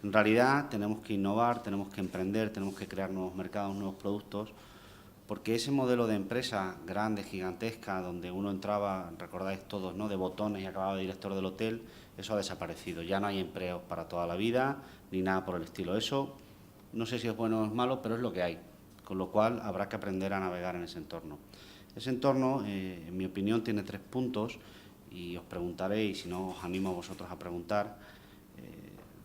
En realidad tenemos que innovar, tenemos que emprender, tenemos que crear nuevos mercados, nuevos productos, porque ese modelo de empresa grande, gigantesca, donde uno entraba, recordáis todos, ¿no?, de botones y acababa de director del hotel, eso ha desaparecido. Ya no hay empleos para toda la vida, ni nada por el estilo. Eso no sé si es bueno o es malo, pero es lo que hay, con lo cual habrá que aprender a navegar en ese entorno. Ese entorno, en mi opinión, tiene 3 puntos y os preguntaré, y si no os animo a vosotros a preguntar,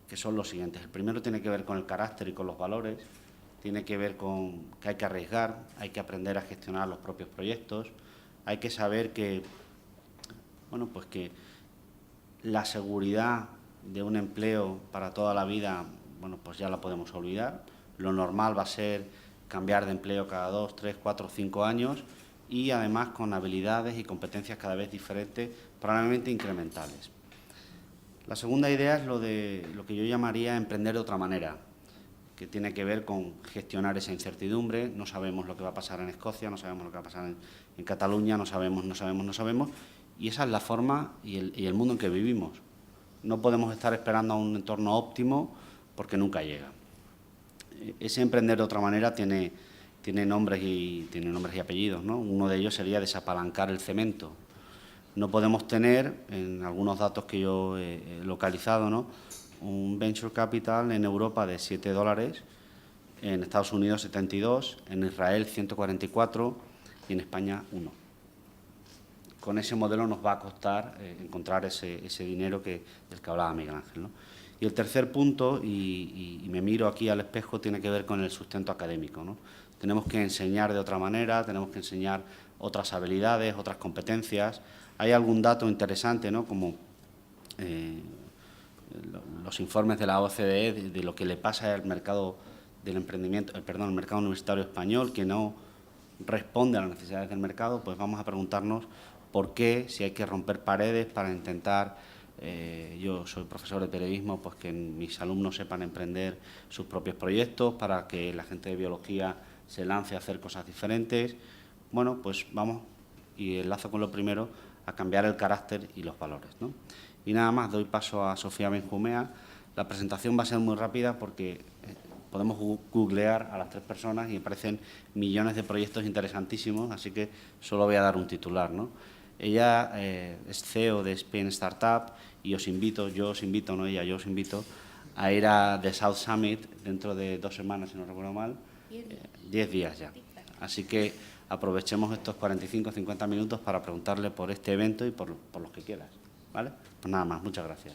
que son los siguientes. El primero tiene que ver con el carácter y con los valores, tiene que ver con que hay que arriesgar, hay que aprender a gestionar los propios proyectos, hay que saber que, bueno, pues que la seguridad de un empleo para toda la vida, bueno, pues ya la podemos olvidar. Lo normal va a ser cambiar de empleo cada 2, 3, 4, 5 años y además con habilidades y competencias cada vez diferentes, probablemente incrementales. La segunda idea es lo que yo llamaría emprender de otra manera, que tiene que ver con gestionar esa incertidumbre. No sabemos lo que va a pasar en Escocia, no sabemos lo que va a pasar en Cataluña, no sabemos, y esa es la forma y el mundo en que vivimos. No podemos estar esperando a un entorno óptimo porque nunca llega. Ese emprender de otra manera tiene nombres y apellidos, ¿no? Uno de ellos sería desapalancar el cemento. No podemos tener, en algunos datos que yo he localizado, ¿no?, un venture capital en Europa de $7, en Estados Unidos 72, en Israel 144 y en España 1. Con ese modelo nos va a costar encontrar ese dinero del que hablaba Miguel Ángel, ¿no? Y el tercer punto, y me miro aquí al espejo, tiene que ver con el sustento académico, ¿no? Tenemos que enseñar de otra manera, tenemos que enseñar otras habilidades, otras competencias. Hay algún dato interesante, ¿no?, como los informes de la OCDE de lo que le pasa al mercado del emprendimiento, el mercado universitario español, que no responde a las necesidades del mercado. Pues vamos a preguntarnos por qué, si hay que romper paredes para intentar, yo soy profesor de periodismo, pues que mis alumnos sepan emprender sus propios proyectos, para que la gente de biología se lance a hacer cosas diferentes. Bueno, pues vamos, y enlazo con lo primero, a cambiar el carácter y los valores, ¿no? Y nada más, doy paso a Sofía Benjumea. La presentación va a ser muy rápida porque podemos googlear a las 3 personas y aparecen millones de proyectos interesantísimos, así que solo voy a dar un titular, ¿no? Ella es CEO de Spain Startup y yo os invito, a ir a The South Summit dentro de 2 semanas, si no recuerdo mal, 10 días ya. Así que aprovechemos estos 45 o 50 minutos para preguntarle por este evento y por los que quieras, ¿vale? Pues nada más, muchas gracias.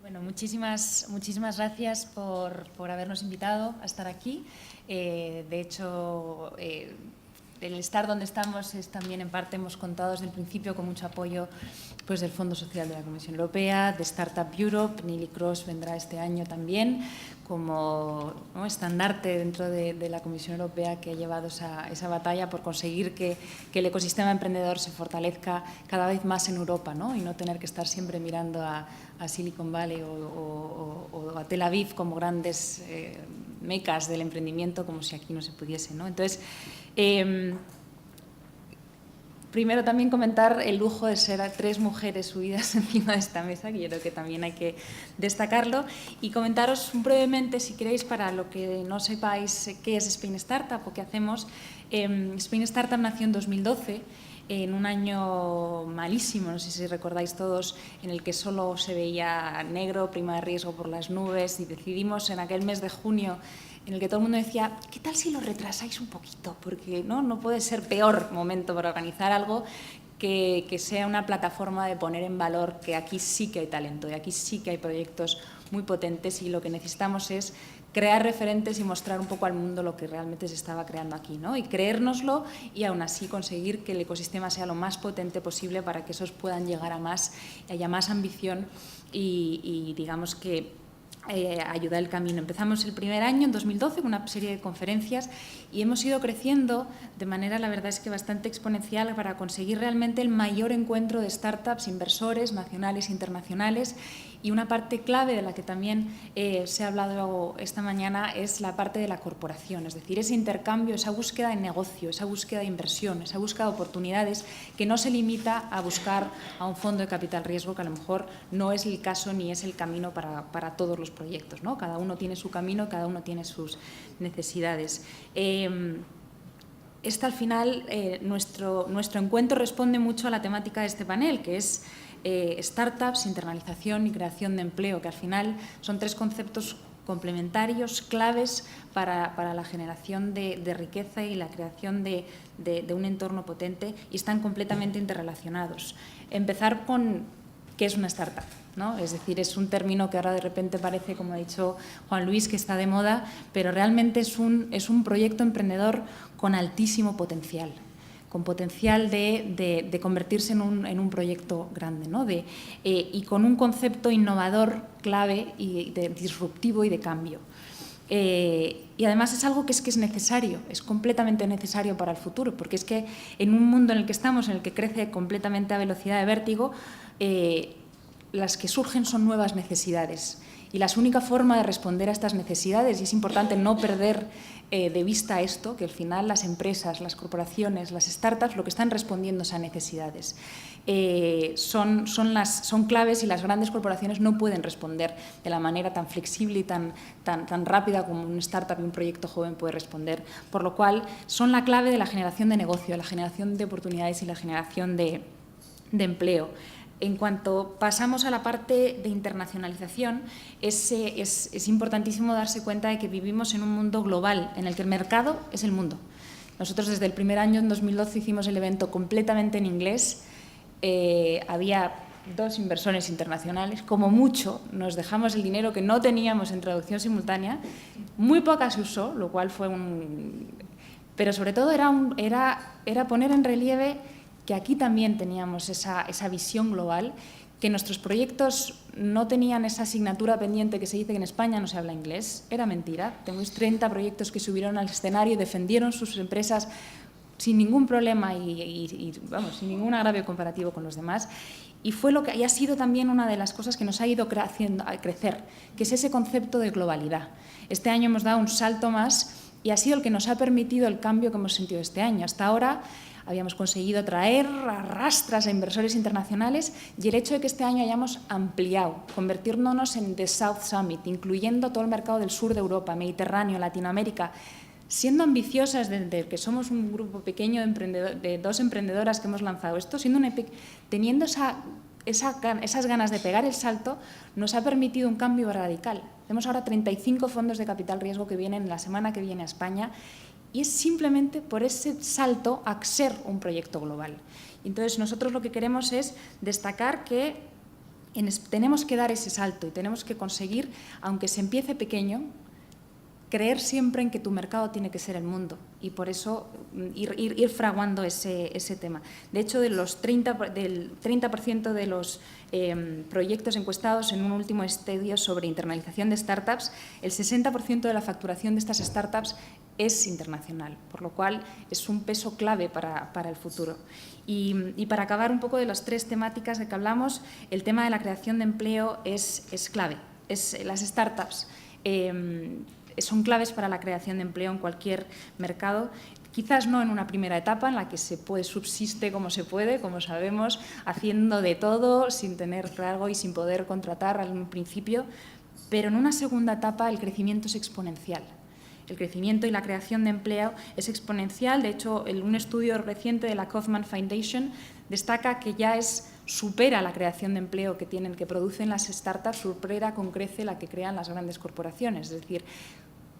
Bueno, muchísimas gracias por habernos invitado a estar aquí. De hecho, el estar donde estamos es también, en parte, hemos contado desde el principio con mucho apoyo, pues, del Fondo Social de la Comisión Europea, de Startup Europe. Neelie Kroes vendrá este año también como, ¿no?, estandarte dentro de la Comisión Europea, que ha llevado esa batalla por conseguir que el ecosistema emprendedor se fortalezca cada vez más en Europa, ¿no?, y no tener que estar siempre mirando a Silicon Valley o a Tel Aviv como grandes mecas del emprendimiento, como si aquí no se pudiese, ¿no? Entonces, primero también comentar el lujo de ser 3 mujeres subidas encima de esta mesa, que yo creo que también hay que destacarlo, y comentaros brevemente, si queréis, para lo que no sepáis qué es Spain Startup o qué hacemos. Spain Startup nació en 2012, en un año malísimo, no sé si recordáis todos, en el que solo se veía negro, prima de riesgo por las nubes, y decidimos en aquel mes de junio, en el que todo el mundo decía, ¿qué tal si lo retrasáis un poquito? Porque no puede ser peor momento para organizar algo que sea una plataforma de poner en valor que aquí sí que hay talento y aquí sí que hay proyectos muy potentes, y lo que necesitamos es crear referentes y mostrar un poco al mundo lo que realmente se estaba creando aquí, ¿no? Y creérnoslo, y aún así conseguir que el ecosistema sea lo más potente posible para que esos puedan llegar a más, haya más ambición y digamos que ayudar el camino. Empezamos el primer año, en 2012, con una serie de conferencias y hemos ido creciendo de manera, la verdad es que bastante exponencial, para conseguir realmente el mayor encuentro de startups, inversores nacionales e internacionales. Y una parte clave de la que también se ha hablado esta mañana es la parte de la corporación, es decir, ese intercambio, esa búsqueda de negocio, esa búsqueda de inversión, esa búsqueda de oportunidades que no se limita a buscar a un fondo de capital riesgo, que a lo mejor no es el caso ni es el camino para todos los proyectos, ¿no? Cada uno tiene su camino, cada uno tiene sus necesidades. Al final, nuestro encuentro responde mucho a la temática de este panel, que es startups, internalización y creación de empleo, que al final son tres conceptos complementarios, claves para la generación de riqueza y la creación de un entorno potente, y están completamente interrelacionados. Empezar con qué es una startup, ¿no? Es decir, es un término que ahora de repente parece, como ha dicho Juan Luis, que está de moda, pero realmente es un proyecto emprendedor con altísimo potencial, con potencial de convertirse en un proyecto grande, ¿no? Y con un concepto innovador, clave, y disruptivo y de cambio. Y además es algo que es necesario, es completamente necesario para el futuro, porque es que en un mundo en el que estamos, en el que crece completamente a velocidad de vértigo, las que surgen son nuevas necesidades. Y la única forma de responder a estas necesidades, y es importante no perder de vista esto, que al final las empresas, las corporaciones, las startups, lo que están respondiendo es a necesidades. Son claves, y las grandes corporaciones no pueden responder de la manera tan flexible y tan rápida como un startup y un proyecto joven puede responder. Por lo cual, son la clave de la generación de negocio, de la generación de oportunidades y la generación de empleo. En cuanto pasamos a la parte de internacionalización, es importantísimo darse cuenta de que vivimos en un mundo global, en el que el mercado es el mundo. Nosotros desde el primer año, en 2012, hicimos el evento completamente en inglés. Había 2 inversores internacionales, como mucho nos dejamos el dinero que no teníamos en traducción simultánea. Muy poca se usó, lo cual fue pero sobre todo era poner en relieve que aquí también teníamos esa visión global, que nuestros proyectos no tenían esa asignatura pendiente que se dice que en España no se habla inglés. Era mentira. Tenemos 30 proyectos que subieron al escenario y defendieron sus empresas sin ningún problema y sin ningún agravio comparativo con los demás. Y ha sido también una de las cosas que nos ha ido haciendo crecer, que es ese concepto de globalidad. Este año hemos dado un salto más y ha sido el que nos ha permitido el cambio que hemos sentido este año. Hasta ahora habíamos conseguido atraer a rastras a inversores internacionales, y el hecho de que este año hayamos ampliado, convertirnos en The South Summit, incluyendo todo el mercado del sur de Europa, Mediterráneo, Latinoamérica, siendo ambiciosas desde que somos un grupo pequeño de 2 emprendedoras que hemos lanzado esto, teniendo esas ganas de pegar el salto, nos ha permitido un cambio radical. Tenemos ahora 35 fondos de capital riesgo que vienen la semana que viene a España, y es simplemente por ese salto a ser un proyecto global. Entonces, nosotros lo que queremos es destacar que tenemos que dar ese salto y tenemos que conseguir, aunque se empiece pequeño, creer siempre en que tu mercado tiene que ser el mundo, y por eso ir fraguando ese tema. De hecho, del 30% de los proyectos encuestados en un último estudio sobre internalización de startups, el 60% de la facturación de estas startups es internacional, por lo cual es un peso clave para el futuro. Y para acabar un poco de las 3 temáticas de que hablamos, el tema de la creación de empleo es clave. Las startups son claves para la creación de empleo en cualquier mercado. Quizás no en una primera etapa en la que subsiste como se puede, como sabemos, haciendo de todo, sin tener cargo y sin poder contratar al principio, pero en una segunda etapa el crecimiento es exponencial. El crecimiento y la creación de empleo es exponencial. De hecho, un estudio reciente de la Kauffman Foundation destaca que ya supera la creación de empleo que producen las startups, supera con crece la que crean las grandes corporaciones. Es decir,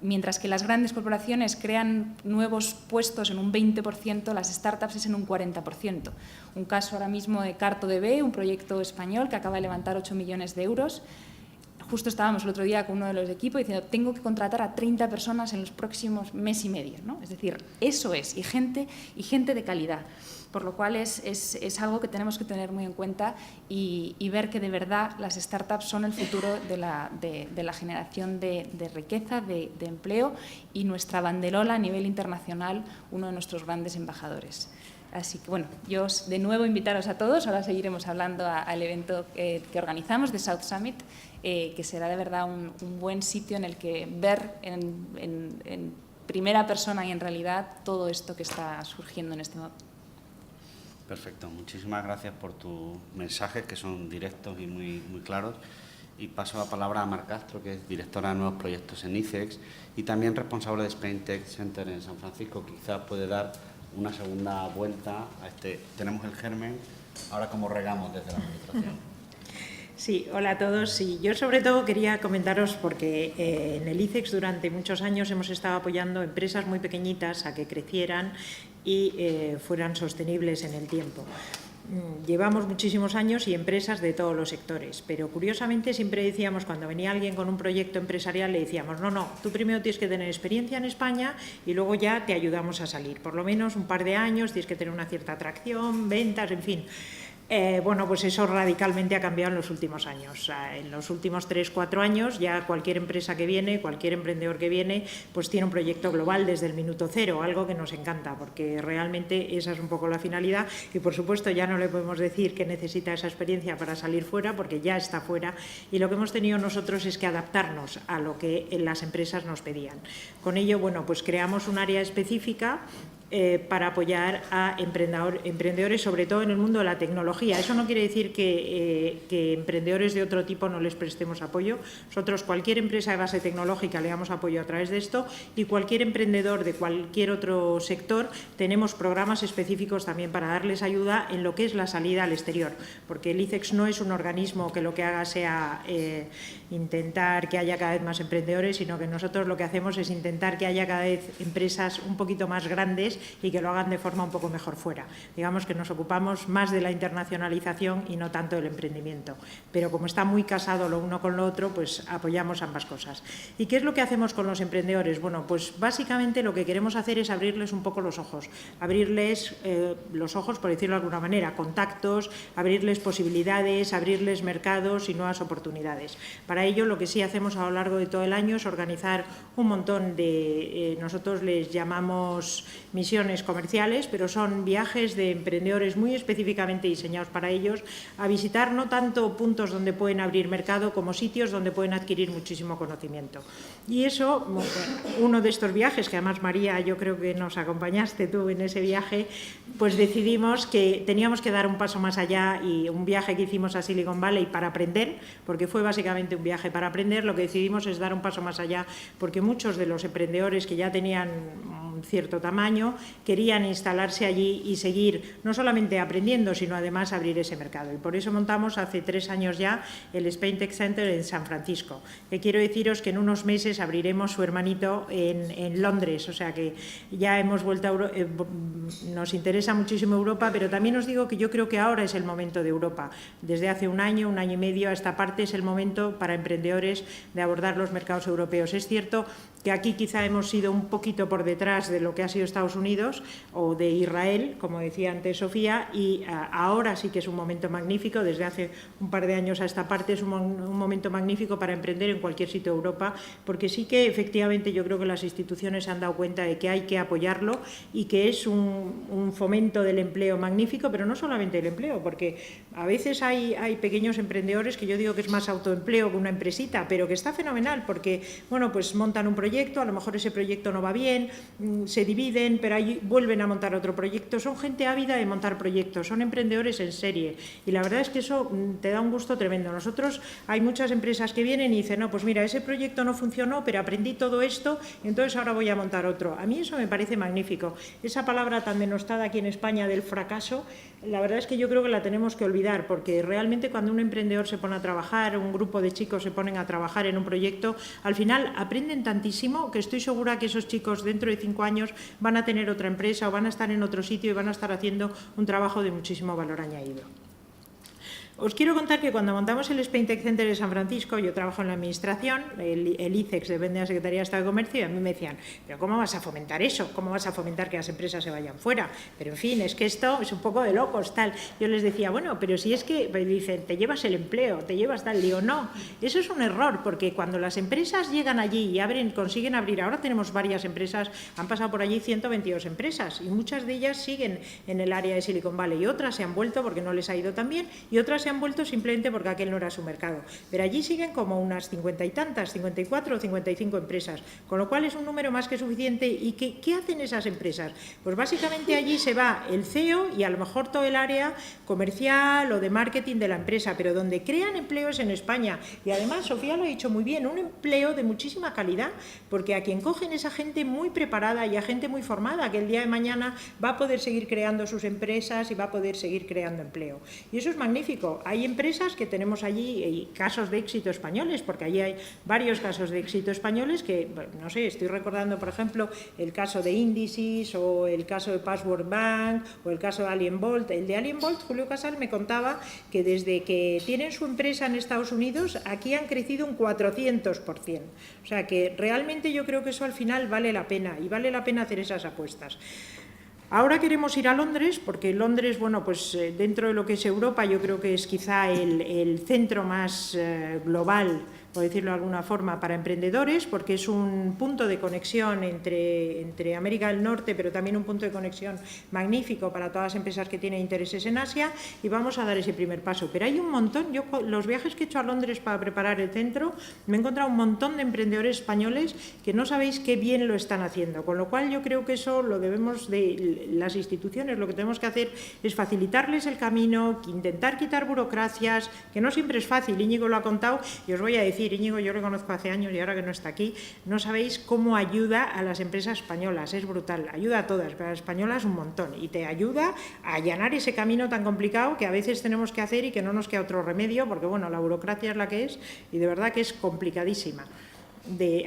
mientras que las grandes corporaciones crean nuevos puestos en un 20%, las startups es en un 40%. Un caso ahora mismo de CartoDB, un proyecto español que acaba de levantar 8 millones de euros. justo estábamos el otro día con uno de los equipos diciendo tengo que contratar a 30 personas en los próximos mes y medio, ¿no? Es decir, eso es, y gente de calidad. Por lo cual es algo que tenemos que tener muy en cuenta y ver que de verdad las startups son el futuro de la generación de riqueza, de empleo, y nuestra banderola a nivel internacional, uno de nuestros grandes embajadores. Así que, bueno, yo de nuevo invitaros a todos, ahora seguiremos hablando al evento que organizamos de South Summit, que será de verdad un buen sitio en el que ver en primera persona y en realidad todo esto que está surgiendo en este momento. Perfecto, muchísimas gracias por tus mensajes, que son directos y muy claros. Y paso la palabra a Mar Castro, que es directora de nuevos proyectos en ICEX y también responsable de Spain Tech Center en San Francisco. Quizás puede dar una segunda vuelta a este. Tenemos el germen, ahora cómo regamos desde la administración. Sí, hola a todos. Y yo sobre todo quería comentaros porque en el ICEX durante muchos años hemos estado apoyando empresas muy pequeñitas a que crecieran y fueran sostenibles en el tiempo. Llevamos muchísimos años y empresas de todos los sectores, pero curiosamente siempre decíamos, cuando venía alguien con un proyecto empresarial, le decíamos, no, tú primero tienes que tener experiencia en España y luego ya te ayudamos a salir. Por lo menos un par de años, tienes que tener una cierta atracción, ventas, en fin. Bueno, pues eso radicalmente ha cambiado en los últimos años. En los últimos 3-4 años ya cualquier empresa que viene, cualquier emprendedor que viene, pues tiene un proyecto global desde el minuto cero, algo que nos encanta, porque realmente esa es un poco la finalidad y, por supuesto, ya no le podemos decir que necesita esa experiencia para salir fuera, porque ya está fuera, y lo que hemos tenido nosotros es que adaptarnos a lo que las empresas nos pedían. Con ello, bueno, pues creamos un área específica para apoyar a emprendedores, sobre todo en el mundo de la tecnología. Eso no quiere decir que emprendedores de otro tipo no les prestemos apoyo. Nosotros, cualquier empresa de base tecnológica, le damos apoyo a través de esto, y cualquier emprendedor de cualquier otro sector, tenemos programas específicos también para darles ayuda en lo que es la salida al exterior, porque el ICEX no es un organismo que lo que haga sea intentar que haya cada vez más emprendedores, sino que nosotros lo que hacemos es intentar que haya cada vez empresas un poquito más grandes y que lo hagan de forma un poco mejor fuera. Digamos que nos ocupamos más de la internacionalización y no tanto del emprendimiento. Pero como está muy casado lo uno con lo otro, pues apoyamos ambas cosas. ¿Y qué es lo que hacemos con los emprendedores? Bueno, pues básicamente lo que queremos hacer es abrirles un poco los ojos. Abrirles los ojos, por decirlo de alguna manera, contactos, abrirles posibilidades, abrirles mercados y nuevas oportunidades. Para ello, lo que sí hacemos a lo largo de todo el año es organizar un montón de, nosotros les llamamos misiones comerciales, pero son viajes de emprendedores muy específicamente diseñados para ellos, a visitar no tanto puntos donde pueden abrir mercado como sitios donde pueden adquirir muchísimo conocimiento. Y eso, uno de estos viajes, que además, María, yo creo que nos acompañaste tú en ese viaje, pues decidimos que teníamos que dar un paso más allá, y un viaje que hicimos a Silicon Valley para aprender, porque fue básicamente un viaje para aprender. Lo que decidimos es dar un paso más allá, porque muchos de los emprendedores que ya tenían un cierto tamaño querían instalarse allí y seguir no solamente aprendiendo, sino además abrir ese mercado. Y por eso montamos hace 3 años ya el Spain Tech Center en San Francisco. Quiero deciros que en unos meses abriremos su hermanito en Londres, o sea que ya hemos vuelto a nos interesa muchísimo Europa, pero también os digo que yo creo que ahora es el momento de Europa. Desde hace un año y medio a esta parte es el momento para emprendedores de abordar los mercados europeos. Es cierto que aquí quizá hemos sido un poquito por detrás de lo que ha sido Estados Unidos o de Israel, como decía antes Sofía, y ahora sí que es un momento magnífico. Desde hace un par de años a esta parte es un momento magnífico para emprender en cualquier sitio de Europa, porque sí que efectivamente yo creo que las instituciones se han dado cuenta de que hay que apoyarlo y que es un fomento del empleo magnífico, pero no solamente el empleo, porque a veces hay pequeños emprendedores que yo digo que es más autoempleo que una empresita, pero que está fenomenal, porque bueno, pues montan un proyecto, a lo mejor ese proyecto no va bien, se dividen, pero ahí vuelven a montar otro proyecto. Son gente ávida de montar proyectos, son emprendedores en serie, y la verdad es que eso te da un gusto tremendo. Nosotros, hay muchas empresas que vienen y dicen, no, pues mira, ese proyecto no funcionó, pero aprendí todo esto, entonces ahora voy a montar otro. A mí eso me parece magnífico. Esa palabra tan denostada aquí en España del fracaso, la verdad es que yo creo que la tenemos que olvidar, porque realmente cuando un emprendedor se pone a trabajar, un grupo de chicos se ponen a trabajar en un proyecto, al final aprenden tantísimo que estoy segura que esos chicos dentro de 5 años van a tener otra empresa o van a estar en otro sitio y van a estar haciendo un trabajo de muchísimo valor añadido. Os quiero contar que cuando montamos el Spain Tech Center de San Francisco, yo trabajo en la administración, el ICEX depende de la Secretaría de Estado de Comercio, y a mí me decían, pero ¿cómo vas a fomentar eso? ¿Cómo vas a fomentar que las empresas se vayan fuera? Pero en fin, es que esto es un poco de locos, tal. Yo les decía, bueno, pero si es que, me dicen, te llevas el empleo, te llevas tal. Digo, no, eso es un error, porque cuando las empresas llegan allí y consiguen abrir, ahora tenemos varias empresas, han pasado por allí 122 empresas, y muchas de ellas siguen en el área de Silicon Valley, y otras se han vuelto porque no les ha ido tan bien, y otras se han vuelto simplemente porque aquel no era su mercado. Pero allí siguen como unas 50 y tantas, 54 o 55 empresas, con lo cual es un número más que suficiente. ¿Y qué hacen esas empresas? Pues básicamente allí se va el CEO y a lo mejor todo el área comercial o de marketing de la empresa, pero donde crean empleos en España. Y además, Sofía lo ha dicho muy bien, un empleo de muchísima calidad, porque a quien cogen es a gente muy preparada y a gente muy formada, que el día de mañana va a poder seguir creando sus empresas y va a poder seguir creando empleo. Y eso es magnífico. Hay empresas que tenemos allí y casos de éxito españoles, porque allí hay varios casos de éxito españoles que, no sé, estoy recordando, por ejemplo, el caso de Indices o el caso de Password Bank o el caso de Alien Bolt. El de Alien Bolt, Julio Casal me contaba que desde que tienen su empresa en Estados Unidos, aquí han crecido un 400%. O sea que realmente yo creo que eso al final vale la pena, y vale la pena hacer esas apuestas. Ahora queremos ir a Londres, porque Londres, bueno, pues dentro de lo que es Europa, yo creo que es quizá el centro más global, por decirlo de alguna forma, para emprendedores, porque es un punto de conexión entre América del Norte, pero también un punto de conexión magnífico para todas las empresas que tienen intereses en Asia, y vamos a dar ese primer paso. Pero hay un montón, yo los viajes que he hecho a Londres para preparar el centro, me he encontrado un montón de emprendedores españoles que no sabéis qué bien lo están haciendo, con lo cual yo creo que eso lo debemos de las instituciones, lo que tenemos que hacer es facilitarles el camino, intentar quitar burocracias, que no siempre es fácil. Íñigo lo ha contado, y os voy a decir, Íñigo, yo lo conozco hace años y ahora que no está aquí, no sabéis cómo ayuda a las empresas españolas, es brutal, ayuda a todas, pero a las españolas un montón, y te ayuda a allanar ese camino tan complicado que a veces tenemos que hacer y que no nos queda otro remedio, porque bueno, la burocracia es la que es, y de verdad que es complicadísima.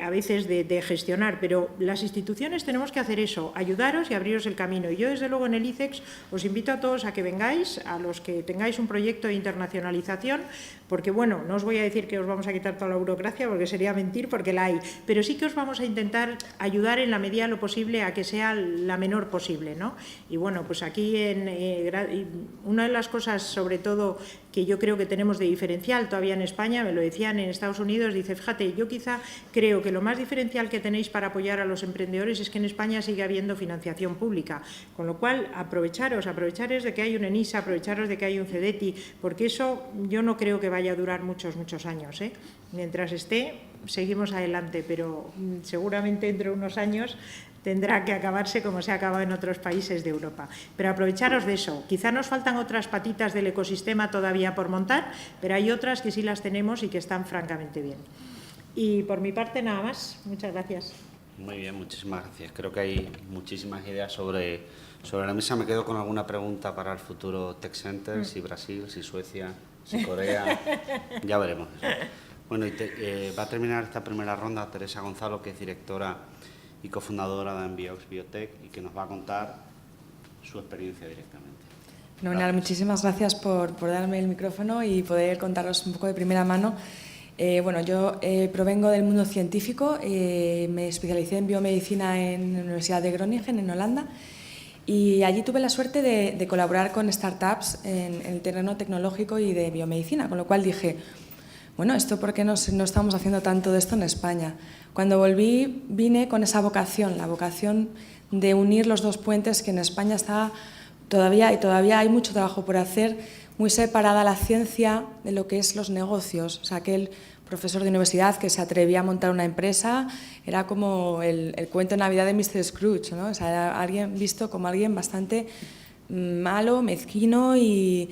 A veces de gestionar, pero las instituciones tenemos que hacer eso, ayudaros y abriros el camino. Y yo, desde luego, en el ICEX os invito a todos a que vengáis, a los que tengáis un proyecto de internacionalización, porque, bueno, no os voy a decir que os vamos a quitar toda la burocracia, porque sería mentir, porque la hay, pero sí que os vamos a intentar ayudar en la medida de lo posible a que sea la menor posible, ¿no? Y, bueno, pues aquí, una de las cosas, sobre todo, que yo creo que tenemos de diferencial todavía en España, me lo decían en Estados Unidos, dice, fíjate, yo quizá creo que lo más diferencial que tenéis para apoyar a los emprendedores es que en España sigue habiendo financiación pública, con lo cual aprovecharos de que hay un ENISA, aprovecharos de que hay un CEDETI, porque eso yo no creo que vaya a durar muchos años, ¿eh? Mientras esté, seguimos adelante, pero seguramente dentro de unos años tendrá que acabarse como se ha acabado en otros países de Europa. Pero aprovecharos de eso. Quizá nos faltan otras patitas del ecosistema todavía por montar, pero hay otras que sí las tenemos y que están francamente bien. Y por mi parte nada más. Muchas gracias. Muy bien, muchísimas gracias. Creo que hay muchísimas ideas sobre la mesa. Me quedo con alguna pregunta para el futuro Tech Center, si Brasil, si Suecia, si Corea, ya veremos. Bueno, va a terminar esta primera ronda Teresa Gonzalo, que es directora y cofundadora de Enviox Biotech, y que nos va a contar su experiencia directamente. Fenomenal, muchísimas gracias por darme el micrófono y poder contaros un poco de primera mano. Bueno, yo provengo del mundo científico, me especialicé en biomedicina en la Universidad de Groningen, en Holanda, y allí tuve la suerte de colaborar con startups en el terreno tecnológico y de biomedicina, con lo cual dije, bueno, ¿esto por qué no estamos haciendo tanto de esto en España? Cuando volví, vine con esa vocación, la vocación de unir los dos puentes, que en España está todavía hay mucho trabajo por hacer, muy separada la ciencia de lo que es los negocios. O sea, aquel profesor de universidad que se atrevía a montar una empresa era como el cuento de Navidad de Mr. Scrooge, ¿no? O sea, era alguien visto como alguien bastante malo, mezquino y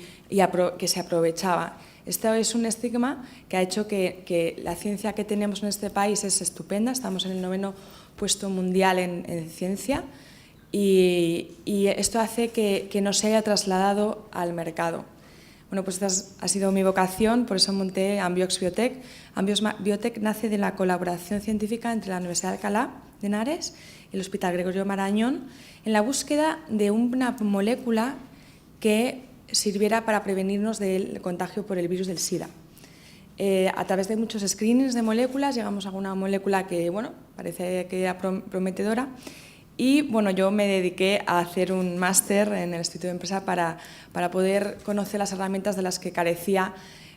que se aprovechaba. Esto es un estigma que ha hecho que la ciencia que tenemos en este país es estupenda, estamos en el 9º puesto mundial en ciencia, y esto hace que no se haya trasladado al mercado. Bueno, pues esta ha sido mi vocación, por eso monté Enviox Biotech. Enviox Biotech nace de la colaboración científica entre la Universidad de Alcalá de Henares y el Hospital Gregorio Marañón en la búsqueda de una molécula que sirviera para prevenirnos del contagio por el virus del SIDA. A través de muchos screenings de moléculas llegamos a una molécula que, bueno, parece que era prometedora, y bueno, yo me dediqué a hacer un máster en el Instituto de Empresa para poder conocer las herramientas de las que carecía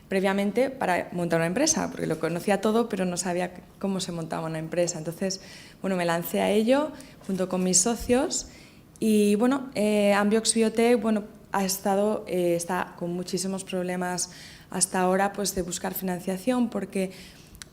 previamente para montar una empresa, porque lo conocía todo, pero no sabía cómo se montaba una empresa. Entonces, bueno, me lancé a ello junto con mis socios y, bueno, Ambiox Biotech, bueno, está con muchísimos problemas hasta ahora, pues, de buscar financiación, porque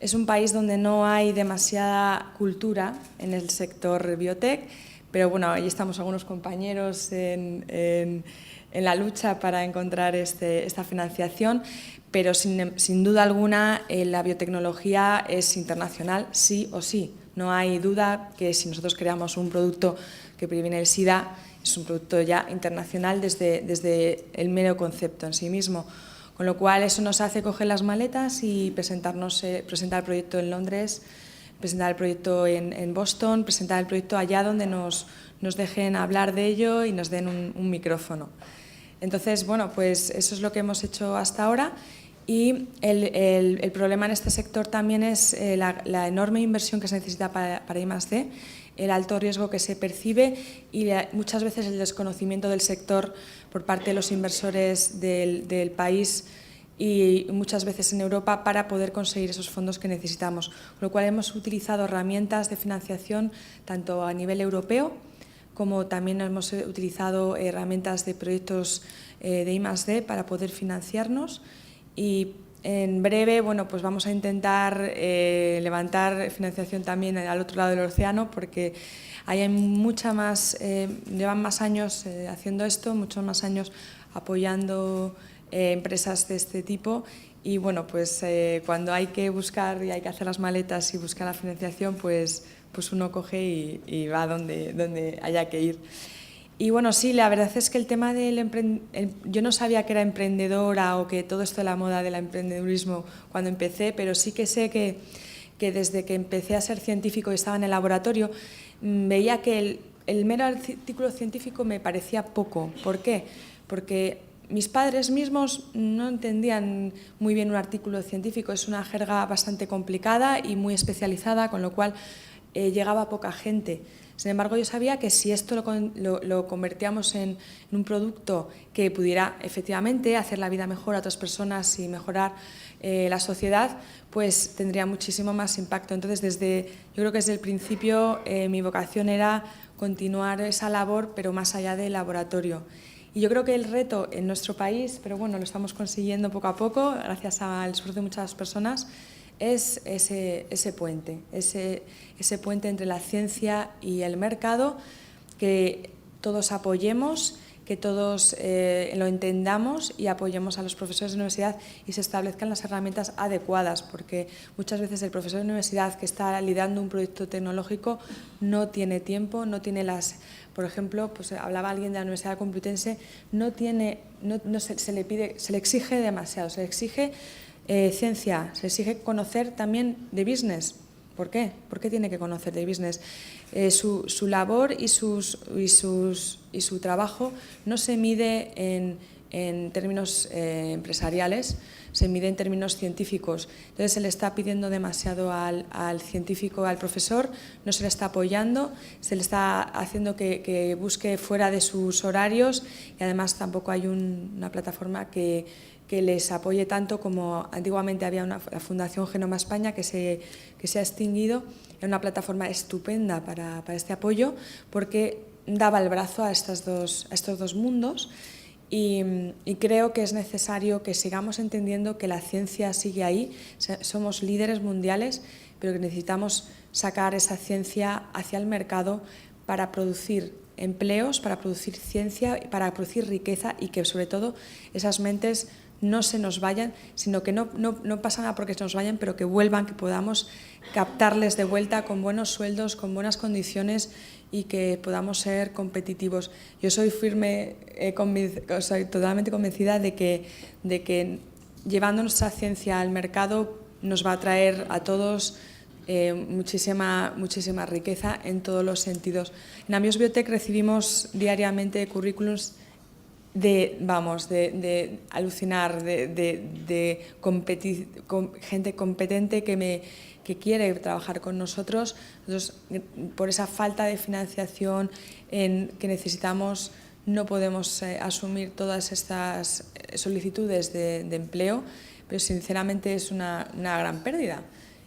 es un país donde no hay demasiada cultura en el sector biotech, pero bueno, ahí estamos algunos compañeros en la lucha para encontrar esta financiación, pero sin duda alguna la biotecnología es internacional sí o sí. No hay duda que si nosotros creamos un producto que previene el SIDA, es un producto ya internacional desde el mero concepto en sí mismo. Con lo cual eso nos hace coger las maletas y presentar el proyecto en Londres, presentar el proyecto en Boston, presentar el proyecto allá donde nos dejen hablar de ello y nos den un micrófono. Entonces, bueno, pues eso es lo que hemos hecho hasta ahora, y el problema en este sector también es la enorme inversión que se necesita para I+D, el alto riesgo que se percibe y muchas veces el desconocimiento del sector por parte de los inversores del país y muchas veces en Europa para poder conseguir esos fondos que necesitamos. Con lo cual hemos utilizado herramientas de financiación tanto a nivel europeo como también hemos utilizado herramientas de proyectos de I+D para poder financiarnos, y en breve, bueno, pues vamos a intentar levantar financiación también al otro lado del océano, porque hay llevan más años haciendo esto, muchos más años apoyando empresas de este tipo, y bueno, pues cuando hay que buscar y hay que hacer las maletas y buscar la financiación, pues uno coge y va donde haya que ir. Y bueno, sí, la verdad es que el tema yo no sabía que era emprendedora o que todo esto de la moda del emprendedurismo cuando empecé, pero sí que sé que desde que empecé a ser científico y estaba en el laboratorio, veía que el mero artículo científico me parecía poco. ¿Por qué? Porque mis padres mismos no entendían muy bien un artículo científico, es una jerga bastante complicada y muy especializada, con lo cual llegaba a poca gente. Sin embargo, yo sabía que si esto lo convertíamos en un producto que pudiera efectivamente hacer la vida mejor a otras personas y mejorar la sociedad, pues tendría muchísimo más impacto. Entonces, yo creo que desde el principio mi vocación era continuar esa labor, pero más allá del laboratorio. Y yo creo que el reto en nuestro país, pero bueno, lo estamos consiguiendo poco a poco, gracias al esfuerzo de muchas personas, es ese puente entre la ciencia y el mercado, que todos apoyemos, que todos lo entendamos y apoyemos a los profesores de universidad y se establezcan las herramientas adecuadas, porque muchas veces el profesor de universidad que está liderando un proyecto tecnológico no tiene tiempo, no tiene por ejemplo, pues hablaba alguien de la Universidad Complutense, se le exige demasiado, se le exige ciencia, se exige conocer también de business. ¿Por qué? ¿Por qué tiene que conocer de business? Su labor y su trabajo no se mide en términos empresariales, se mide en términos científicos. Entonces se le está pidiendo demasiado al científico, al profesor, no se le está apoyando, se le está haciendo que busque fuera de sus horarios, y además tampoco hay una plataforma que les apoye tanto como antiguamente había la Fundación Genoma España, que se ha extinguido. Era una plataforma estupenda para este apoyo, porque daba el brazo a estos dos mundos, y creo que es necesario que sigamos entendiendo que la ciencia sigue ahí, somos líderes mundiales, pero que necesitamos sacar esa ciencia hacia el mercado para producir empleos, para producir ciencia, para producir riqueza, y que sobre todo esas mentes no se nos vayan, sino que no pasa nada porque se nos vayan, pero que vuelvan, que podamos captarles de vuelta con buenos sueldos, con buenas condiciones, y que podamos ser competitivos. Yo soy soy totalmente convencida de que llevando nuestra ciencia al mercado nos va a traer a todos muchísima riqueza en todos los sentidos. En Ambiox Biotech recibimos diariamente currículums de alucinar, gente competente que quiere trabajar con nosotros. Entonces, por esa falta de financiación que necesitamos, no podemos asumir todas estas solicitudes de empleo, pero sinceramente es una gran pérdida.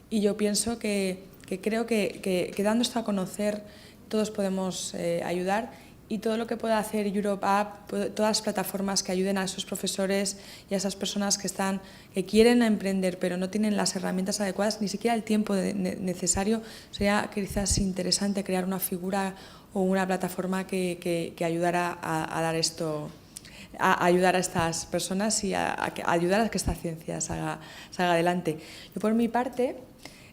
Y yo pienso creo que dando esto a conocer todos podemos ayudar, y todo lo que pueda hacer Europe App, todas las plataformas que ayuden a esos profesores y a esas personas que quieren emprender pero no tienen las herramientas adecuadas, ni siquiera el tiempo necesario, sería quizás interesante crear una figura o una plataforma que ayudara a dar esto, a ayudar a estas personas y a ayudar a que esta ciencia salga adelante. Yo por mi parte,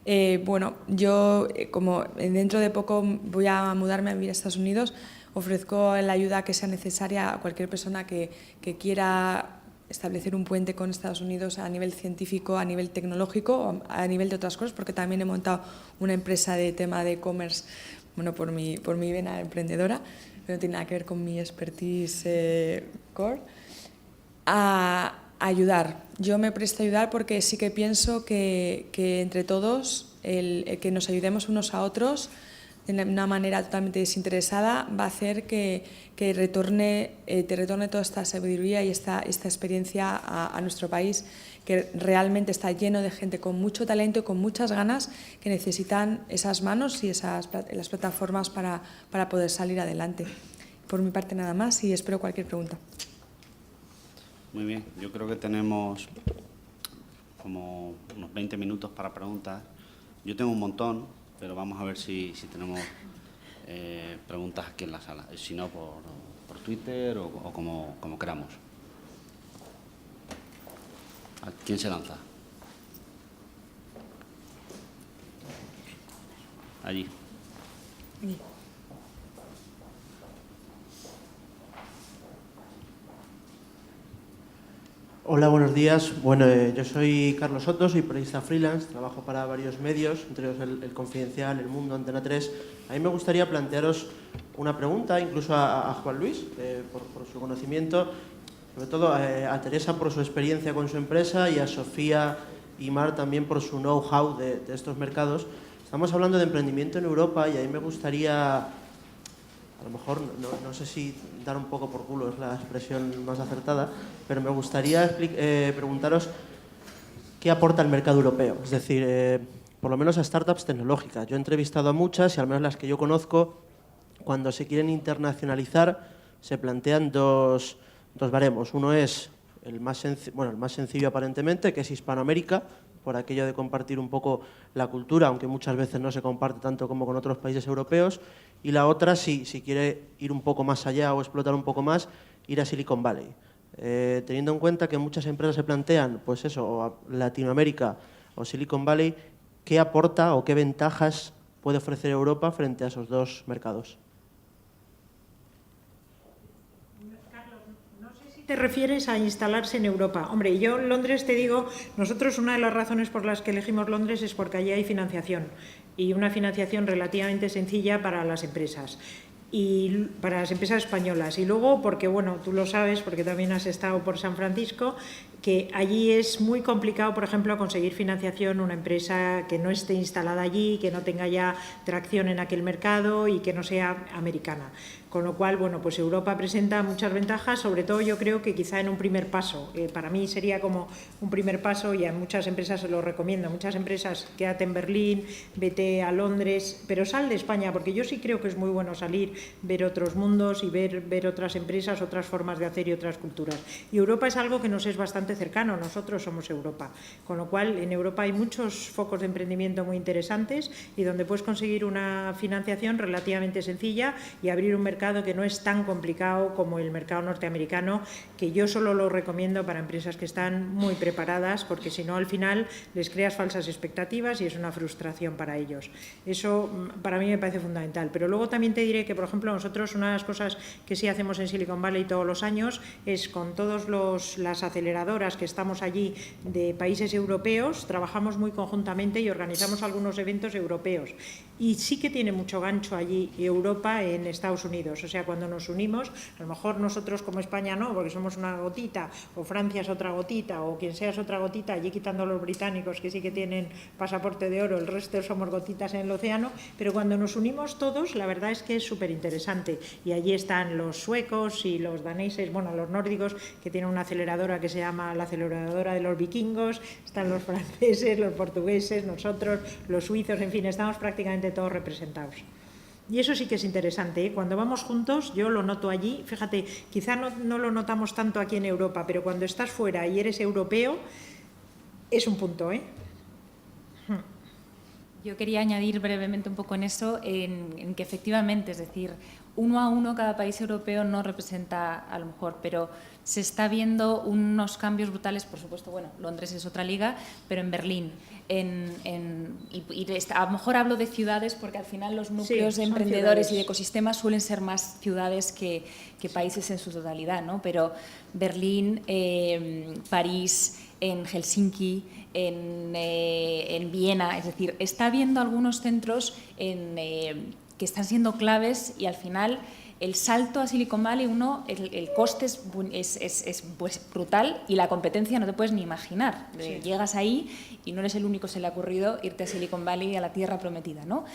yo como dentro de poco voy a mudarme a vivir a Estados Unidos, ofrezco la ayuda que sea necesaria a cualquier persona que quiera establecer un puente con Estados Unidos a nivel científico, a nivel tecnológico, a nivel de otras cosas, porque también he montado una empresa de tema de e-commerce, por mi vena emprendedora, pero no tiene nada que ver con mi expertise core, a ayudar. Yo me presto a ayudar porque sí que pienso que entre todos, el que nos ayudemos unos a otros de una manera totalmente desinteresada va a hacer que te retorne toda esta sabiduría y esta experiencia a nuestro país, que realmente está lleno de gente con mucho talento y con muchas ganas, que necesitan esas manos y las plataformas para poder salir adelante. Por mi parte nada más y espero cualquier pregunta. Muy bien, yo creo que tenemos como unos 20 minutos para preguntas. Yo tengo un montón, pero vamos a ver si tenemos preguntas aquí en la sala. Si no, por Twitter o como queramos. ¿A quién se lanza? Allí. Hola, buenos días. Bueno, yo soy Carlos Soto, soy periodista freelance, trabajo para varios medios, entre ellos el Confidencial, El Mundo, Antena 3. A mí me gustaría plantearos una pregunta, incluso a Juan Luis, por su conocimiento, sobre todo a Teresa por su experiencia con su empresa y a Sofía y Mar también por su know-how de estos mercados. Estamos hablando de emprendimiento en Europa y a mí me gustaría, a lo mejor, no sé si dar un poco por culo es la expresión más acertada, pero me gustaría preguntaros qué aporta el mercado europeo, es decir, por lo menos a startups tecnológicas. Yo he entrevistado a muchas y al menos las que yo conozco, cuando se quieren internacionalizar se plantean dos baremos. Uno es el más sencillo aparentemente, que es Hispanoamérica, por aquello de compartir un poco la cultura, aunque muchas veces no se comparte tanto como con otros países europeos. Y la otra, si quiere ir un poco más allá o explotar un poco más, ir a Silicon Valley. Teniendo en cuenta que muchas empresas se plantean, pues eso, o a Latinoamérica o Silicon Valley, ¿qué aporta o qué ventajas puede ofrecer Europa frente a esos dos mercados? ¿Te refieres a instalarse en Europa? Hombre, yo en Londres te digo, nosotros una de las razones por las que elegimos Londres es porque allí hay financiación y una financiación relativamente sencilla para las empresas y para las empresas españolas. Y luego porque, bueno, tú lo sabes porque también has estado por San Francisco, que allí es muy complicado, por ejemplo, conseguir financiación una empresa que no esté instalada allí, que no tenga ya tracción en aquel mercado y que no sea americana. Con lo cual, bueno, pues Europa presenta muchas ventajas, sobre todo yo creo que quizá en un primer paso. Para mí sería como un primer paso y a muchas empresas se lo recomiendo. Muchas empresas, quédate en Berlín, vete a Londres, pero sal de España, porque yo sí creo que es muy bueno salir, ver otros mundos y ver otras empresas, otras formas de hacer y otras culturas. Y Europa es algo que nos es bastante cercano, nosotros somos Europa. Con lo cual, en Europa hay muchos focos de emprendimiento muy interesantes y donde puedes conseguir una financiación relativamente sencilla y abrir un mercado que no es tan complicado como el mercado norteamericano, que yo solo lo recomiendo para empresas que están muy preparadas, porque si no al final les creas falsas expectativas y es una frustración para ellos. Eso para mí me parece fundamental. Pero luego también te diré que, por ejemplo, nosotros una de las cosas que sí hacemos en Silicon Valley todos los años es con todas las aceleradoras que estamos allí de países europeos, trabajamos muy conjuntamente y organizamos algunos eventos europeos. Y sí que tiene mucho gancho allí Europa en Estados Unidos. O sea, cuando nos unimos, a lo mejor nosotros como España no, porque somos una gotita, o Francia es otra gotita, o quien sea es otra gotita, allí quitando a los británicos que sí que tienen pasaporte de oro, el resto somos gotitas en el océano, pero cuando nos unimos todos, la verdad es que es súper interesante. Y allí están los suecos y los daneses, bueno, los nórdicos, que tienen una aceleradora que se llama la aceleradora de los vikingos, están los franceses, los portugueses, nosotros, los suizos, en fin, estamos prácticamente todos representados. Y eso sí que es interesante, ¿eh? Cuando vamos juntos, yo lo noto allí, fíjate, quizá no lo notamos tanto aquí en Europa, pero cuando estás fuera y eres europeo, es un punto, ¿eh? Yo quería añadir brevemente un poco en eso, en que efectivamente, es decir, uno a uno cada país europeo no representa a lo mejor, pero se está viendo unos cambios brutales, por supuesto, bueno, Londres es otra liga, pero en Berlín, a lo mejor hablo de ciudades porque al final los núcleos de emprendedores ciudades y de ecosistemas suelen ser más ciudades que países en su totalidad, ¿no? Pero Berlín, París, en Helsinki, en Viena, es decir, está habiendo algunos centros que están siendo claves y al final el salto a Silicon Valley, el coste es pues, brutal y la competencia no te puedes ni imaginar. Sí. Llegas ahí y no eres el único que se le ha ocurrido irte a Silicon Valley, a la tierra prometida, ¿no?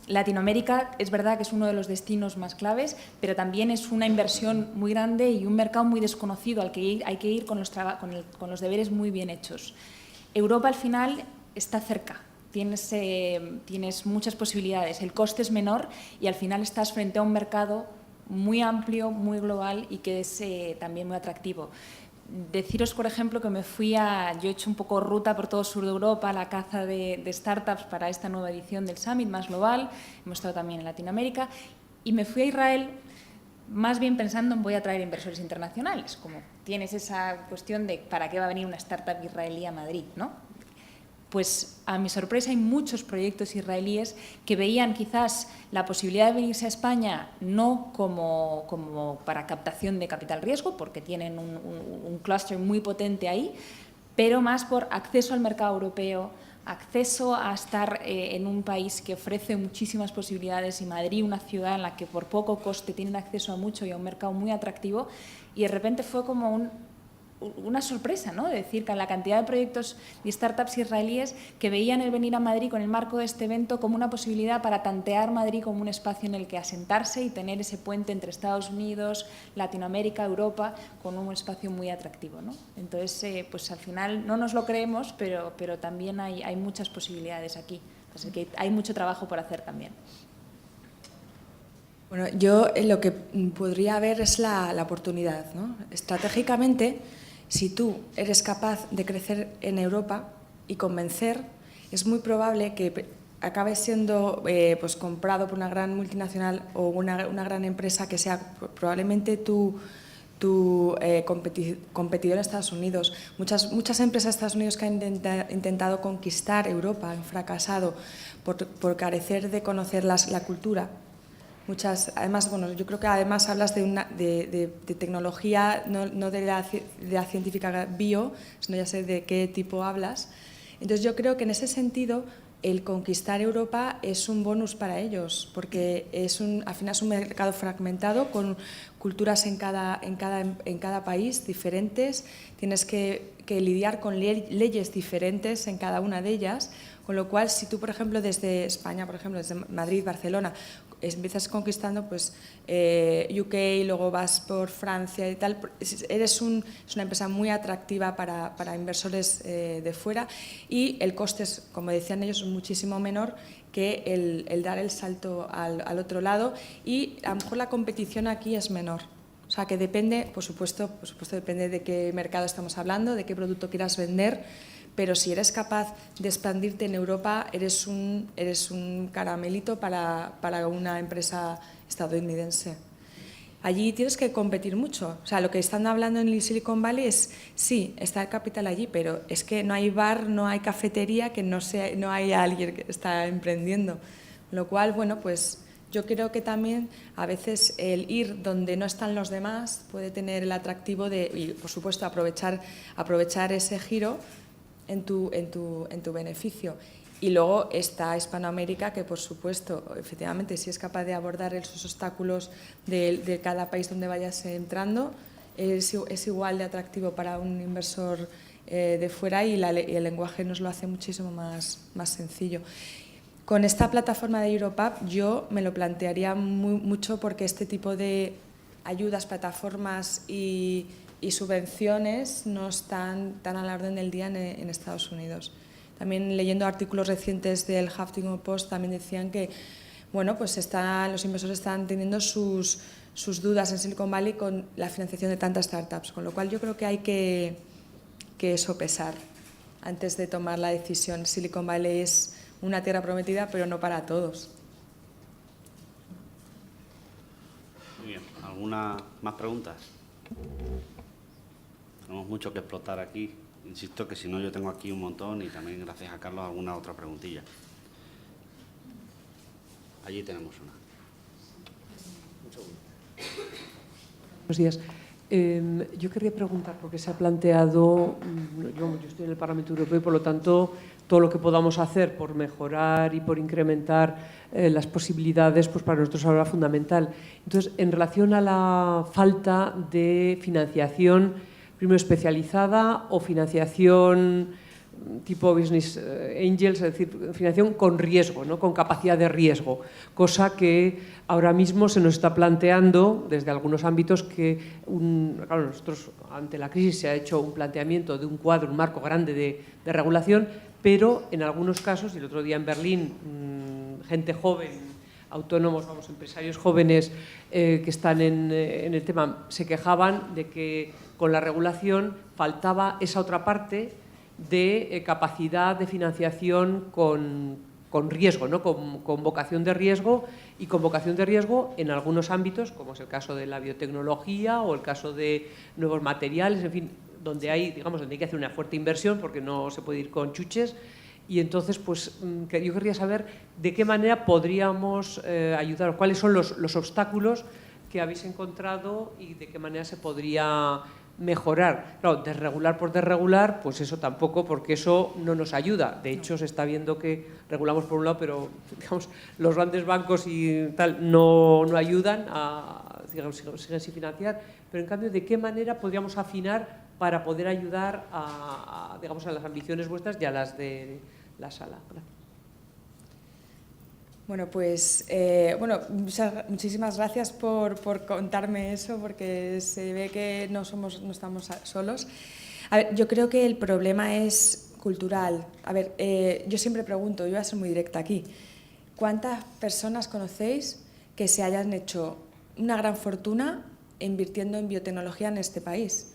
Latinoamérica es verdad que es uno de los destinos más claves, pero también es una inversión muy grande y un mercado muy desconocido al que hay que ir con los deberes muy bien hechos. Europa al final está cerca. Tienes muchas posibilidades, el coste es menor y al final estás frente a un mercado muy amplio, muy global y que es también muy atractivo. Deciros, por ejemplo, que yo he hecho un poco ruta por todo el sur de Europa, la caza de startups para esta nueva edición del Summit más global, hemos estado también en Latinoamérica y me fui a Israel más bien pensando en voy a traer inversores internacionales, como tienes esa cuestión de para qué va a venir una startup israelí a Madrid, ¿no? Pues a mi sorpresa hay muchos proyectos israelíes que veían quizás la posibilidad de venirse a España no como para captación de capital riesgo, porque tienen un clúster muy potente ahí, pero más por acceso al mercado europeo, acceso a estar en un país que ofrece muchísimas posibilidades y Madrid, una ciudad en la que por poco coste tienen acceso a mucho y a un mercado muy atractivo, y de repente fue como una sorpresa, ¿no? De decir que la cantidad de proyectos y startups israelíes que veían el venir a Madrid con el marco de este evento como una posibilidad para tantear Madrid como un espacio en el que asentarse y tener ese puente entre Estados Unidos, Latinoamérica, Europa, con un espacio muy atractivo, ¿no? Entonces, pues al final no nos lo creemos, pero también hay muchas posibilidades aquí. Así que hay mucho trabajo por hacer también. Bueno, yo lo que podría ver es la oportunidad, ¿no? Estratégicamente, si tú eres capaz de crecer en Europa y convencer, es muy probable que acabes siendo pues comprado por una gran multinacional o una gran empresa que sea probablemente tu competidor en Estados Unidos. Muchas empresas de Estados Unidos que han intentado conquistar Europa han fracasado por carecer de conocer la cultura. Además, bueno, yo creo que además hablas de tecnología, no de la científica bio, sino ya sé de qué tipo hablas. Entonces yo creo que en ese sentido el conquistar Europa es un bonus para ellos, porque al final es un mercado fragmentado con culturas en cada país diferentes, tienes que lidiar con leyes diferentes en cada una de ellas, con lo cual si tú, por ejemplo, desde España, por ejemplo, desde Madrid, Barcelona, empiezas conquistando pues UK, luego vas por Francia y tal, es una empresa muy atractiva para inversores de fuera y el coste es, como decían ellos, muchísimo menor que el dar el salto al otro lado y a lo mejor la competición aquí es menor. O sea, que depende, por supuesto depende de qué mercado estamos hablando, de qué producto quieras vender, pero si eres capaz de expandirte en Europa, eres un caramelito para una empresa estadounidense. Allí tienes que competir mucho. O sea, lo que están hablando en Silicon Valley es, sí, está el capital allí, pero es que no hay bar, no hay cafetería, que no hay alguien que está emprendiendo. Lo cual, bueno, pues Yo creo que también a veces el ir donde no están los demás puede tener el atractivo de, y por supuesto, aprovechar ese giro en tu beneficio. Y luego está Hispanoamérica, que por supuesto, efectivamente, si es capaz de abordar esos obstáculos de cada país donde vayas entrando, es igual de atractivo para un inversor de fuera y el lenguaje nos lo hace muchísimo más sencillo. Con esta plataforma de Europap yo me lo plantearía mucho porque este tipo de ayudas, plataformas y subvenciones no están tan a la orden del día en Estados Unidos. También leyendo artículos recientes del Huffington Post también decían que bueno, pues los inversores están teniendo sus dudas en Silicon Valley con la financiación de tantas startups, con lo cual yo creo que hay que sopesar antes de tomar la decisión. Silicon Valley es una tierra prometida, pero no para todos. Muy bien. ¿Alguna más preguntas? Tenemos mucho que explotar aquí. Insisto que si no, yo tengo aquí un montón y también gracias a Carlos alguna otra preguntilla. Allí tenemos una. Buenos días. Yo quería preguntar, porque se ha planteado, yo estoy en el Parlamento Europeo y por lo tanto todo lo que podamos hacer por mejorar y por incrementar las posibilidades, pues para nosotros ahora es fundamental. Entonces, en relación a la falta de financiación, primero especializada o financiación tipo business angels, es decir, financiación con riesgo, ¿no? Con capacidad de riesgo, cosa que ahora mismo se nos está planteando desde algunos ámbitos que, claro, nosotros ante la crisis se ha hecho un planteamiento de un cuadro, un marco grande de regulación, pero en algunos casos, y el otro día en Berlín, gente joven, autónomos, empresarios jóvenes que están en el tema, se quejaban de que con la regulación faltaba esa otra parte de capacidad de financiación con riesgo, ¿no? Con vocación de riesgo y con vocación de riesgo en algunos ámbitos, como es el caso de la biotecnología o el caso de nuevos materiales, en fin, donde hay que hacer una fuerte inversión porque no se puede ir con chuches. Y entonces, pues, yo querría saber de qué manera podríamos ayudar, cuáles son los obstáculos que habéis encontrado y de qué manera se podría mejorar. Claro, desregular por desregular, pues eso tampoco, porque eso no nos ayuda. De hecho, se está viendo que regulamos por un lado, pero los grandes bancos y tal no ayudan, siguen sin financiar. Pero en cambio, ¿de qué manera podríamos afinar para poder ayudar a las ambiciones vuestras y a las de la sala? Gracias. Bueno, pues muchísimas gracias por contarme eso, porque se ve que no estamos solos. A ver, yo creo que el problema es cultural. A ver, yo siempre pregunto, yo voy a ser muy directa aquí, ¿cuántas personas conocéis que se hayan hecho una gran fortuna invirtiendo en biotecnología en este país?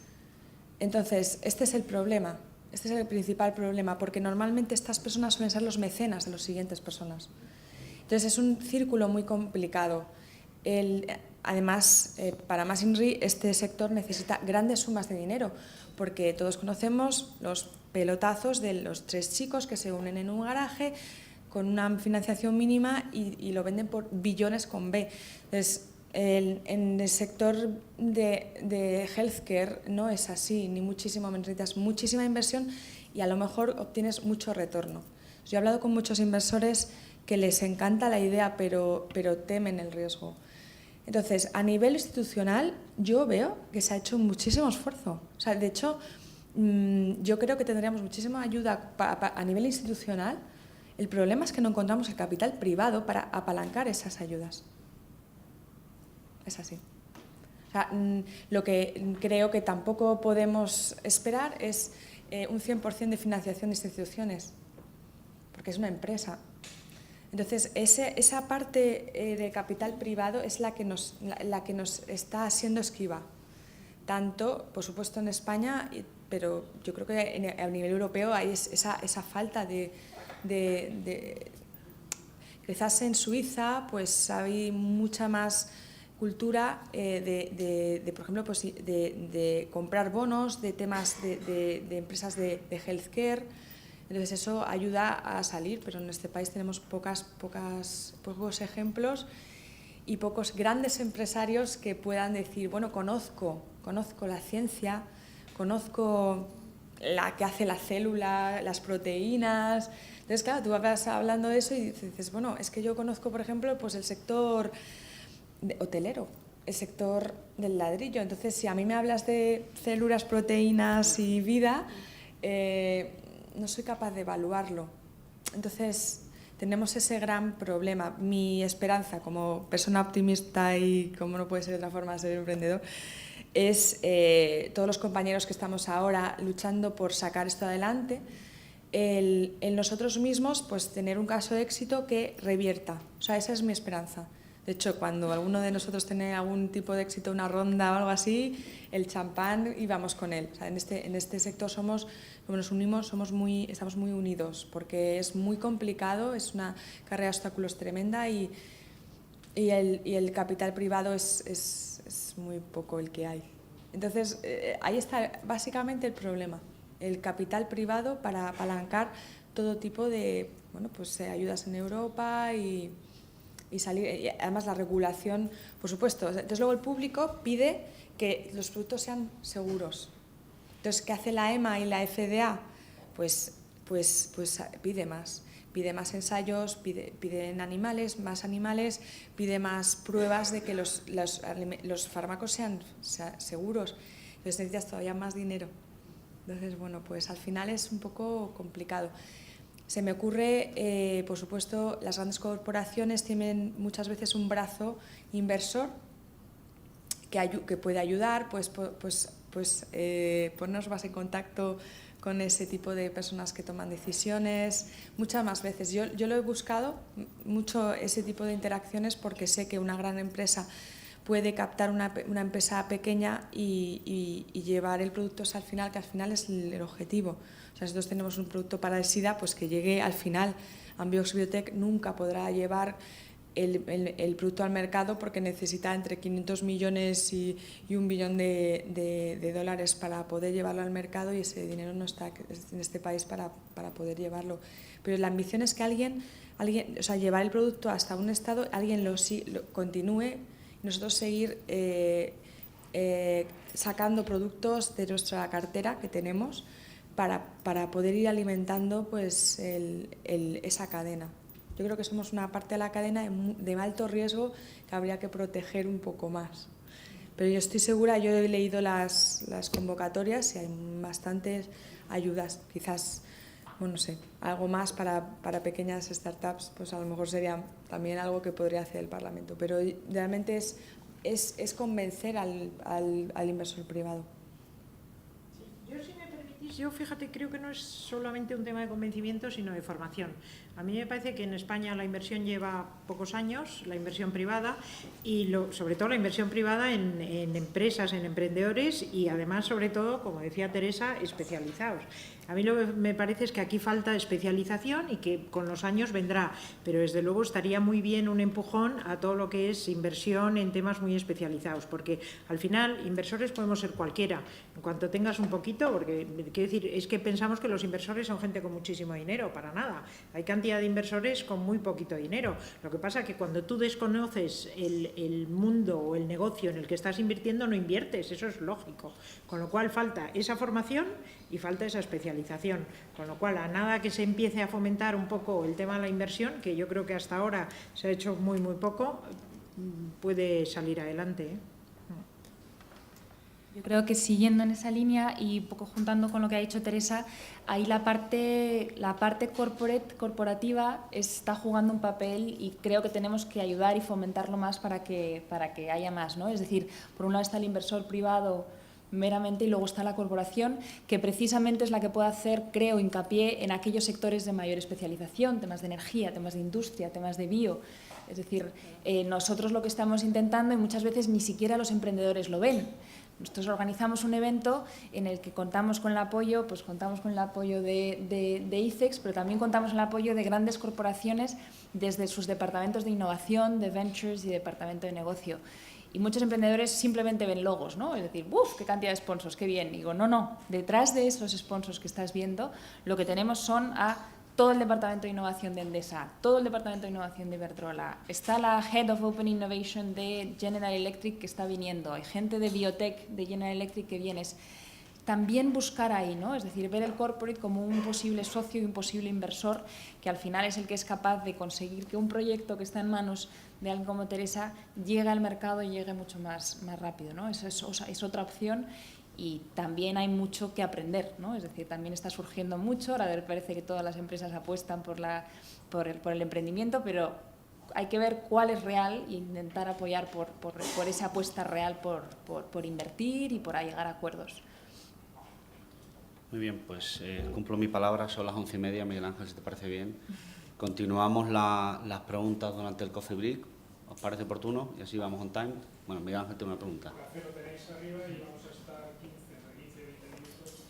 Entonces, este es el problema, este es el principal problema, porque normalmente estas personas suelen ser los mecenas de las siguientes personas. Entonces, es un círculo muy complicado. Además, para más INRI, este sector necesita grandes sumas de dinero, porque todos conocemos los pelotazos de los 3 chicos que se unen en un garaje con una financiación mínima y lo venden por billones con B. Entonces, en el sector de healthcare no es así, ni muchísimo menos. Necesitas muchísima inversión y a lo mejor obtienes mucho retorno. Yo he hablado con muchos inversores que les encanta la idea, pero temen el riesgo. Entonces, a nivel institucional, yo veo que se ha hecho muchísimo esfuerzo. O sea, de hecho, yo creo que tendríamos muchísima ayuda a nivel institucional. El problema es que no encontramos el capital privado para apalancar esas ayudas. Es así. O sea, lo que creo que tampoco podemos esperar es un 100% de financiación de instituciones, porque es una empresa. Entonces, esa parte de capital privado es la que nos está siendo esquiva, tanto, por supuesto, en España, pero yo creo que a nivel europeo hay esa falta de quizás en Suiza pues hay mucha más cultura por ejemplo, pues, de comprar bonos de temas de empresas de healthcare. Entonces eso ayuda a salir, pero en este país tenemos pocos ejemplos y pocos grandes empresarios que puedan decir, bueno, conozco la ciencia, conozco la que hace la célula, las proteínas. Entonces, claro, tú vas hablando de eso y dices, bueno, es que yo conozco, por ejemplo, pues el sector hotelero, el sector del ladrillo. Entonces, si a mí me hablas de células, proteínas y vida, no soy capaz de evaluarlo. Entonces, tenemos ese gran problema. Mi esperanza como persona optimista y como no puede ser de otra forma ser emprendedor, es todos los compañeros que estamos ahora luchando por sacar esto adelante, en nosotros mismos pues tener un caso de éxito que revierta. O sea, esa es mi esperanza. De hecho, cuando alguno de nosotros tiene algún tipo de éxito, una ronda o algo así, el champán y vamos con él. O sea, en este sector como nos unimos, estamos muy unidos, porque es muy complicado, es una carrera de obstáculos tremenda y el capital privado es muy poco el que hay. Entonces, ahí está básicamente el problema, el capital privado para apalancar todo tipo de ayudas en Europa y salir. Y además la regulación, por supuesto. Entonces luego el público pide que los productos sean seguros. Entonces, ¿qué hace la EMA y la FDA? Pues pide más ensayos, piden más animales, pide más pruebas de que los fármacos sean seguros. Entonces necesitas todavía más dinero. Entonces, bueno, pues al final es un poco complicado. Se me ocurre, por supuesto, las grandes corporaciones tienen muchas veces un brazo inversor que puede ayudar, ponernos más en contacto con ese tipo de personas que toman decisiones, muchas más veces. Yo lo he buscado mucho, ese tipo de interacciones, porque sé que una gran empresa puede captar una empresa pequeña y llevar el producto hasta el final, que al final es el objetivo. O sea, nosotros tenemos un producto para el SIDA, pues que llegue al final. Ambios Biotech nunca podrá llevar el producto al mercado porque necesita entre 500 millones y $1 billón de dólares para poder llevarlo al mercado, y ese dinero no está en este país para poder llevarlo. Pero la ambición es que alguien, o sea, llevar el producto hasta un estado, alguien lo continúe y nosotros seguir sacando productos de nuestra cartera que tenemos para poder ir alimentando pues esa cadena. Yo creo que somos una parte de la cadena de alto riesgo que habría que proteger un poco más. Pero yo estoy segura, yo he leído las convocatorias y hay bastantes ayudas. Quizás, bueno, no sé, algo más para pequeñas startups, pues a lo mejor sería también algo que podría hacer el Parlamento. Pero realmente es convencer al inversor privado. Yo, fíjate, creo que no es solamente un tema de convencimiento, sino de formación. A mí me parece que en España la inversión lleva pocos años, la inversión privada, y sobre todo la inversión privada en empresas, en emprendedores y además, sobre todo, como decía Teresa, especializados. A mí lo que me parece es que aquí falta especialización y que con los años vendrá, pero desde luego estaría muy bien un empujón a todo lo que es inversión en temas muy especializados, porque al final inversores podemos ser cualquiera, en cuanto tengas un poquito, porque quiero decir, es que pensamos que los inversores son gente con muchísimo dinero, para nada. Hay cantidad de inversores con muy poquito dinero. Lo que pasa es que cuando tú desconoces el mundo o el negocio en el que estás invirtiendo, no inviertes, eso es lógico. Con lo cual falta esa formación y falta esa especialización. Con lo cual, a nada que se empiece a fomentar un poco el tema de la inversión, que yo creo que hasta ahora se ha hecho muy, muy poco, puede salir adelante, ¿eh? Yo creo que siguiendo en esa línea y un poco juntando con lo que ha dicho Teresa, ahí la parte corporativa está jugando un papel y creo que tenemos que ayudar y fomentarlo más para que haya más, ¿no? Es decir, por un lado está el inversor privado meramente y luego está la corporación, que precisamente es la que puede hacer, creo, hincapié en aquellos sectores de mayor especialización, temas de energía, temas de industria, temas de bio. Es decir, nosotros lo que estamos intentando, y muchas veces ni siquiera los emprendedores lo ven. Nosotros organizamos un evento en el que contamos con el apoyo, de ICEX, pero también contamos con el apoyo de grandes corporaciones desde sus departamentos de innovación, de ventures y departamento de negocio. Y muchos emprendedores simplemente ven logos, ¿no? Es decir, ¡uf! ¡Qué cantidad de sponsors! ¡Qué bien! Y digo, no. Detrás de esos sponsors que estás viendo, lo que tenemos son a todo el departamento de innovación de Endesa, todo el departamento de innovación de Iberdrola, está la Head of Open Innovation de General Electric que está viniendo, hay gente de Biotech de General Electric que viene. También buscar ahí, ¿no? Es decir, ver el corporate como un posible socio y un posible inversor que al final es el que es capaz de conseguir que un proyecto que está en manos de alguien como Teresa llegue al mercado y llegue mucho más rápido, ¿no? Esa es otra opción. Y también hay mucho que aprender, ¿no? Es decir, también está surgiendo mucho, ahora parece que todas las empresas apuestan por el emprendimiento, pero hay que ver cuál es real e intentar apoyar por esa apuesta real por invertir y por llegar a acuerdos. Muy bien, pues cumplo mi palabra, son las 11:30, Miguel Ángel, si te parece bien. Continuamos las preguntas durante el coffee break, ¿os parece oportuno? Y así vamos on time. Bueno, Miguel Ángel tiene una pregunta. Lo tenéis arriba y vamos a estar 15, 20 minutos.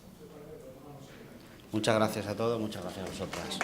Muchas gracias a todos, muchas gracias a vosotras.